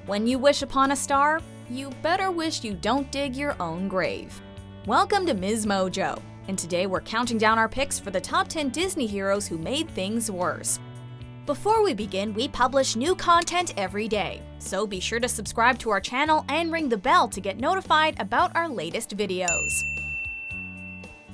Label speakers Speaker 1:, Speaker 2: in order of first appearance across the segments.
Speaker 1: When you wish upon a star, you better wish you don't dig your own grave. Welcome to MsMojo, and today we're counting down our picks for the top 10 Disney heroes who made things worse. Before we begin, we publish new content every day, so be sure to subscribe to our channel and ring the bell to get notified about our latest videos.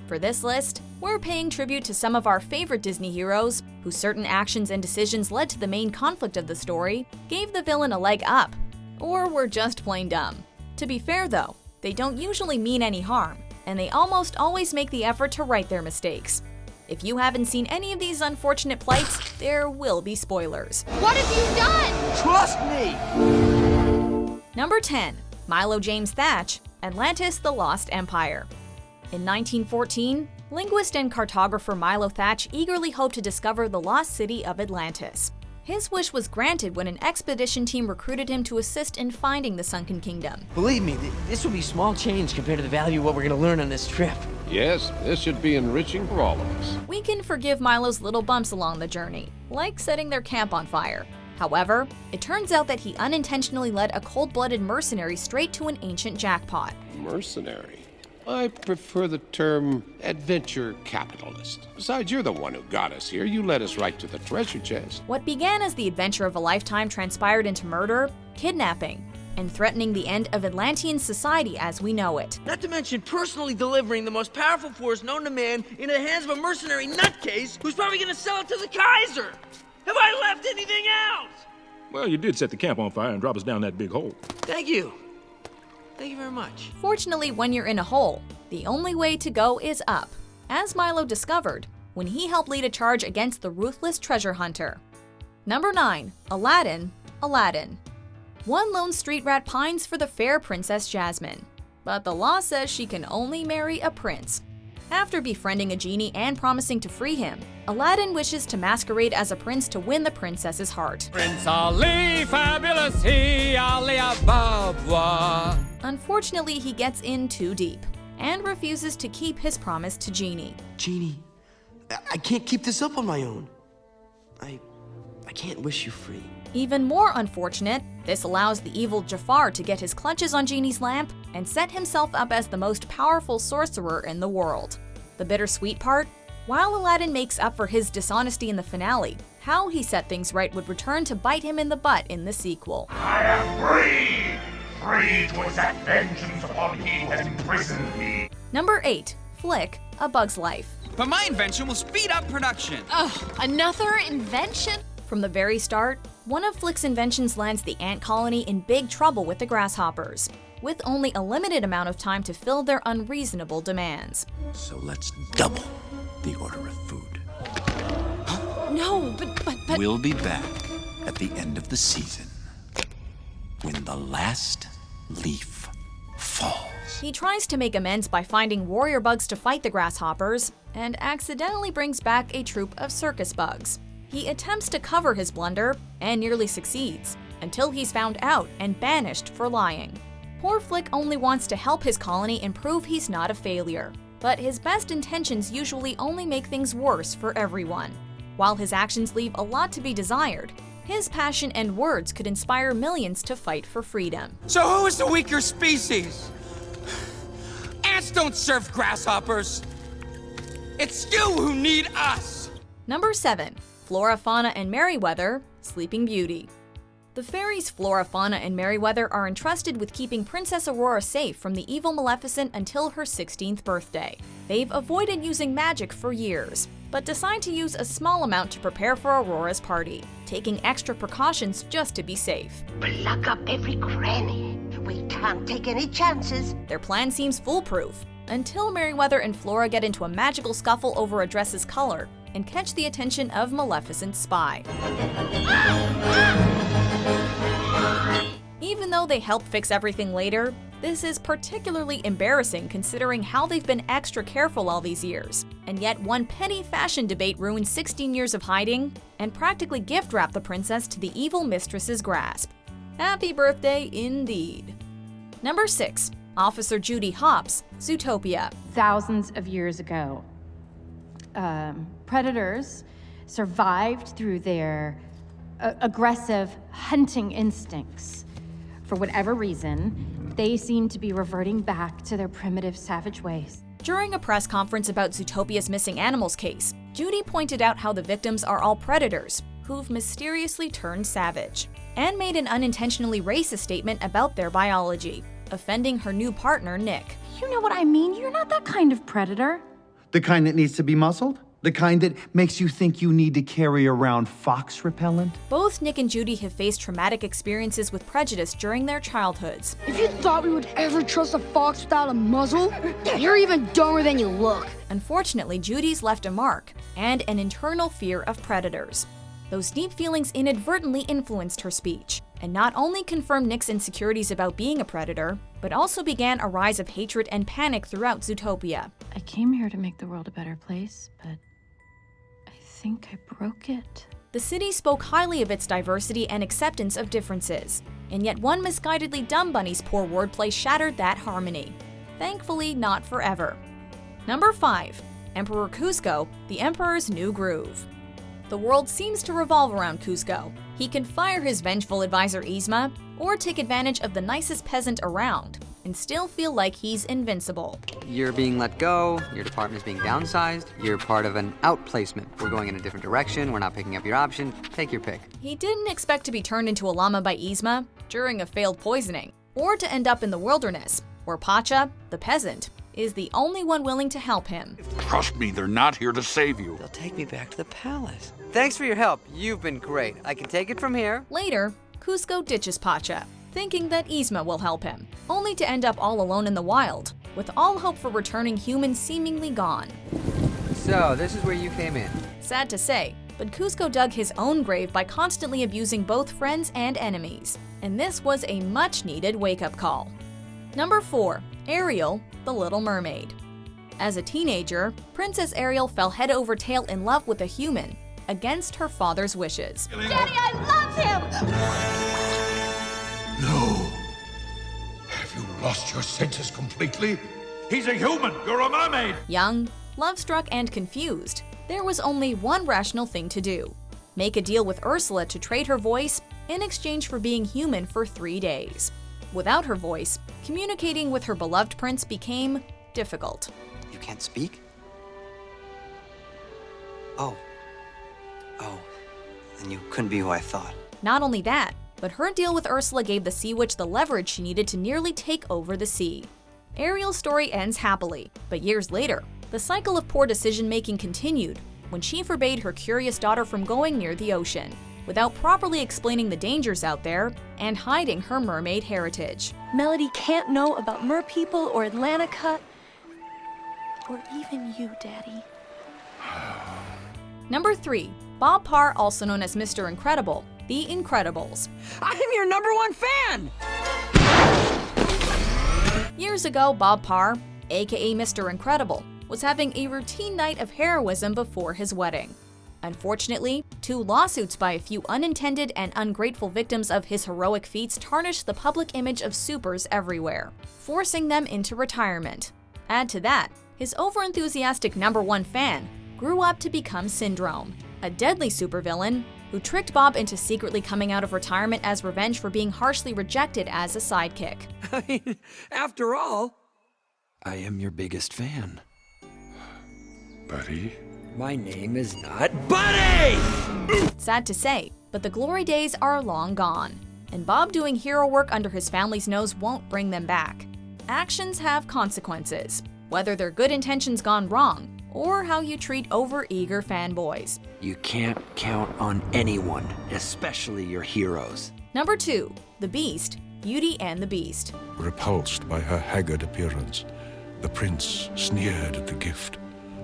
Speaker 1: For this list, we're paying tribute to some of our favorite Disney heroes, whose certain actions and decisions led to the main conflict of the story, gave the villain a leg up, or were just plain dumb. To be fair though, they don't usually mean any harm, and they almost always make the effort to right their mistakes. If you haven't seen any of these unfortunate plights, there will be spoilers.
Speaker 2: What have you done?
Speaker 3: Trust me!
Speaker 1: Number 10. Milo James Thatch, Atlantis: The Lost Empire. In 1914, linguist and cartographer Milo Thatch eagerly hoped to discover the lost city of Atlantis. His wish was granted when an expedition team recruited him to assist in finding the sunken kingdom.
Speaker 3: Believe me, this will be small change compared to the value of what we're going to learn on this trip.
Speaker 4: Yes, this should be enriching for all of us.
Speaker 1: We can forgive Milo's little bumps along the journey, like setting their camp on fire. However, it turns out that he unintentionally led a cold-blooded mercenary straight to an ancient jackpot.
Speaker 4: Mercenary? I prefer the term adventure capitalist. Besides, you're the one who got us here. You led us right to the treasure chest.
Speaker 1: What began as the adventure of a lifetime transpired into murder, kidnapping, and threatening the end of Atlantean society as we know it.
Speaker 3: Not to mention personally delivering the most powerful force known to man into the hands of a mercenary nutcase who's probably going to sell it to the Kaiser. Have I left anything out?
Speaker 5: Well, you did set the camp on fire and drop us down that big hole.
Speaker 3: Thank you. Thank you very much.
Speaker 1: Fortunately, when you're in a hole, the only way to go is up, as Milo discovered when he helped lead a charge against the ruthless treasure hunter. Number 9. Aladdin. One lone street rat pines for the fair Princess Jasmine, but the law says she can only marry a prince. After befriending a genie and promising to free him, Aladdin wishes to masquerade as a prince to win the princess's heart.
Speaker 6: Prince Ali, fabulous he, Ali Ababa.
Speaker 1: Unfortunately, he gets in too deep and refuses to keep his promise to Genie.
Speaker 7: Genie, I can't keep this up on my own. I can't wish you free.
Speaker 1: Even more unfortunate, this allows the evil Jafar to get his clutches on Genie's lamp and set himself up as the most powerful sorcerer in the world. The bittersweet part? While Aladdin makes up for his dishonesty in the finale, how he set things right would return to bite him in the butt in the sequel.
Speaker 8: I am free! Free to exact vengeance upon he who has imprisoned me.
Speaker 1: Number 8. Flick, A Bug's Life.
Speaker 6: But my invention will speed up production.
Speaker 2: Ugh, another invention?
Speaker 1: From the very start, one of Flick's inventions lands the ant colony in big trouble with the grasshoppers, with only a limited amount of time to fill their unreasonable demands.
Speaker 9: So let's double the order of food.
Speaker 2: No, but...
Speaker 9: We'll be back at the end of the season, when the last leaf falls.
Speaker 1: He tries to make amends by finding warrior bugs to fight the grasshoppers, and accidentally brings back a troop of circus bugs. He attempts to cover his blunder, and nearly succeeds, until he's found out and banished for lying. Poor Flick only wants to help his colony and prove he's not a failure, but his best intentions usually only make things worse for everyone. While his actions leave a lot to be desired, his passion and words could inspire millions to fight for freedom.
Speaker 6: So who is the weaker species? Ants don't serve grasshoppers. It's you who need us.
Speaker 1: Number 7. Flora, Fauna, and Merryweather, Sleeping Beauty. The fairies Flora, Fauna, and Merryweather are entrusted with keeping Princess Aurora safe from the evil Maleficent until her 16th birthday. They've avoided using magic for years, but decide to use a small amount to prepare for Aurora's party, taking extra precautions just to be safe.
Speaker 10: Plug up every cranny. We can't take any chances.
Speaker 1: Their plan seems foolproof, until Merryweather and Flora get into a magical scuffle over a dress's color and catch the attention of Maleficent's spy. Even though they help fix everything later, this is particularly embarrassing considering how they've been extra careful all these years. And yet one petty fashion debate ruined 16 years of hiding and practically gift-wrapped the princess to the evil mistress's grasp. Happy birthday indeed. Number 6. Officer Judy Hopps, Zootopia.
Speaker 11: Thousands of years ago, predators survived through their aggressive hunting instincts. For whatever reason, they seem to be reverting back to their primitive savage ways.
Speaker 1: During a press conference about Zootopia's missing animals case, Judy pointed out how the victims are all predators who've mysteriously turned savage, and made an unintentionally racist statement about their biology, offending her new partner, Nick.
Speaker 11: You know what I mean? You're not that kind of predator.
Speaker 12: The kind that needs to be muzzled? The kind that makes you think you need to carry around fox repellent?
Speaker 1: Both Nick and Judy have faced traumatic experiences with prejudice during their childhoods.
Speaker 13: If you thought we would ever trust a fox without a muzzle, you're even dumber than you look.
Speaker 1: Unfortunately, Judy's left a mark and an internal fear of predators. Those deep feelings inadvertently influenced her speech, and not only confirmed Nick's insecurities about being a predator, but also began a rise of hatred and panic throughout Zootopia.
Speaker 11: I came here to make the world a better place, but I think I broke it.
Speaker 1: The city spoke highly of its diversity and acceptance of differences, and yet one misguidedly dumb bunny's poor wordplay shattered that harmony. Thankfully, not forever. Number 5. Emperor Cusco, the Emperor's New Groove. The world seems to revolve around Cusco. He can fire his vengeful advisor Yzma, or take advantage of the nicest peasant around, and still feel like he's invincible.
Speaker 14: You're being let go, your department is being downsized, you're part of an outplacement. We're going in a different direction, we're not picking up your option, take your pick.
Speaker 1: He didn't expect to be turned into a llama by Yzma during a failed poisoning, or to end up in the wilderness, where Pacha, the peasant, is the only one willing to help him.
Speaker 15: Trust me, they're not here to save you.
Speaker 14: They'll take me back to the palace. Thanks for your help, you've been great. I can take it from here.
Speaker 1: Later, Cusco ditches Pacha, thinking that Yzma will help him, only to end up all alone in the wild, with all hope for returning humans seemingly gone.
Speaker 14: So, this is where you came in.
Speaker 1: Sad to say, but Cusco dug his own grave by constantly abusing both friends and enemies, and this was a much-needed wake-up call. Number 4. Ariel, the Little Mermaid. As a teenager, Princess Ariel fell head over tail in love with a human, against her father's wishes.
Speaker 10: Daddy, I love him!
Speaker 15: No. Have you lost your senses completely? He's a human. You're a mermaid.
Speaker 1: Young, love-struck, and confused, there was only one rational thing to do: make a deal with Ursula to trade her voice in exchange for being human for 3 days. Without her voice, communicating with her beloved prince became difficult.
Speaker 14: You can't speak? Oh, then you couldn't be who I thought.
Speaker 1: Not only that, but her deal with Ursula gave the Sea Witch the leverage she needed to nearly take over the sea. Ariel's story ends happily, but years later, the cycle of poor decision-making continued when she forbade her curious daughter from going near the ocean, without properly explaining the dangers out there and hiding her mermaid heritage.
Speaker 16: Melody can't know about merpeople or Atlantica, or even you, Daddy.
Speaker 1: Number 3. Bob Parr, also known as Mr. Incredible, The Incredibles.
Speaker 3: I'm your #1 fan!
Speaker 1: Years ago, Bob Parr, aka Mr. Incredible, was having a routine night of heroism before his wedding. Unfortunately, 2 lawsuits by a few unintended and ungrateful victims of his heroic feats tarnished the public image of supers everywhere, forcing them into retirement. Add to that, his overenthusiastic #1 fan grew up to become Syndrome, a deadly supervillain who tricked Bob into secretly coming out of retirement as revenge for being harshly rejected as a sidekick.
Speaker 3: I mean, after all,
Speaker 17: I am your biggest fan.
Speaker 15: Buddy?
Speaker 3: My name is not Buddy!
Speaker 1: Sad to say, but the glory days are long gone, and Bob doing hero work under his family's nose won't bring them back. Actions have consequences, whether they're good intentions gone wrong, or how you treat over-eager fanboys.
Speaker 17: You can't count on anyone, especially your heroes.
Speaker 1: Number 2. The Beast, Beauty and the Beast.
Speaker 18: Repulsed by her haggard appearance, the prince sneered at the gift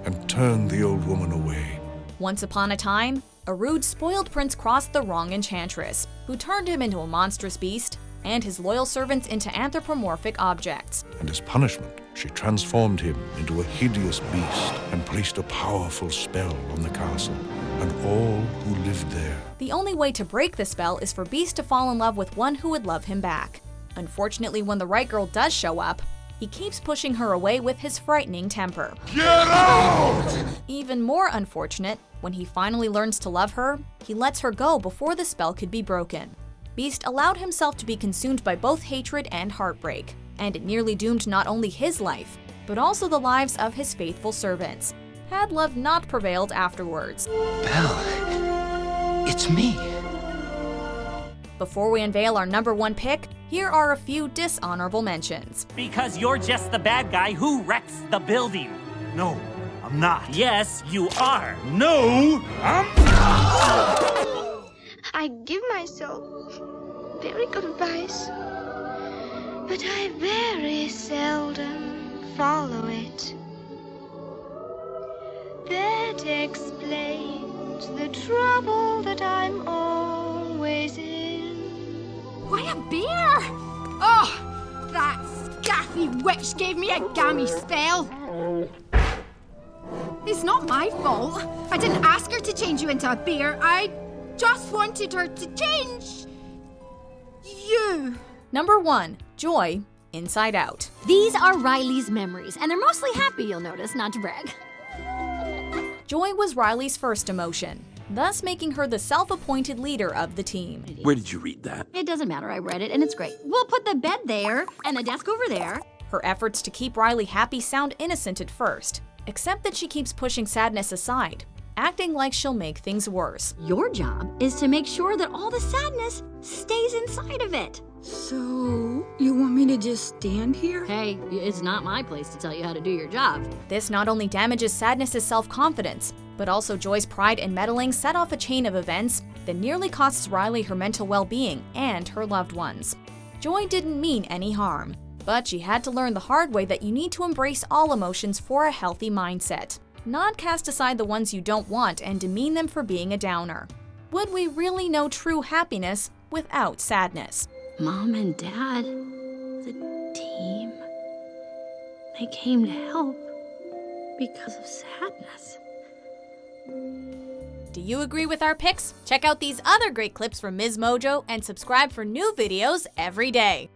Speaker 18: and turned the old woman away.
Speaker 1: Once upon a time, a rude, spoiled prince crossed the wrong enchantress, who turned him into a monstrous beast and his loyal servants into anthropomorphic objects.
Speaker 18: And as punishment, she transformed him into a hideous beast and placed a powerful spell on the castle and all who lived there.
Speaker 1: The only way to break the spell is for Beast to fall in love with one who would love him back. Unfortunately, when the right girl does show up, he keeps pushing her away with his frightening temper.
Speaker 15: Get out!
Speaker 1: Even more unfortunate, when he finally learns to love her, he lets her go before the spell could be broken. Beast allowed himself to be consumed by both hatred and heartbreak, and it nearly doomed not only his life, but also the lives of his faithful servants. Had love not prevailed afterwards.
Speaker 17: Belle, it's me.
Speaker 1: Before we unveil our number 1 pick, here are a few dishonorable mentions.
Speaker 19: Because you're just the bad guy who wrecks the building.
Speaker 20: No, I'm not.
Speaker 19: Yes, you are.
Speaker 20: No, I'm not.
Speaker 21: I give myself very good advice, but I very seldom follow it. That explains the trouble that I'm always in.
Speaker 13: Why a bear? Oh, that scaffy witch gave me a gammy spell. It's not my fault. I didn't ask her to change you into a bear. I just wanted her to change you.
Speaker 1: Number 1, Joy, Inside Out.
Speaker 22: These are Riley's memories, and they're mostly happy, you'll notice, not to brag.
Speaker 1: Joy was Riley's first emotion, thus making her the self-appointed leader of the team.
Speaker 17: Where did you read that?
Speaker 22: It doesn't matter, I read it, and it's great. We'll put the bed there, and the desk over there.
Speaker 1: Her efforts to keep Riley happy sound innocent at first, except that she keeps pushing sadness aside, acting like she'll make things worse.
Speaker 22: Your job is to make sure that all the sadness stays inside of it.
Speaker 13: So, you want me to just stand here?
Speaker 22: Hey, it's not my place to tell you how to do your job.
Speaker 1: This not only damages Sadness's self-confidence, but also Joy's pride and meddling set off a chain of events that nearly costs Riley her mental well-being and her loved ones. Joy didn't mean any harm, but she had to learn the hard way that you need to embrace all emotions for a healthy mindset, not cast aside the ones you don't want and demean them for being a downer. Would we really know true happiness without sadness?
Speaker 22: Mom and Dad, the team, they came to help because of sadness.
Speaker 1: Do you agree with our picks? Check out these other great clips from MsMojo and subscribe for new videos every day.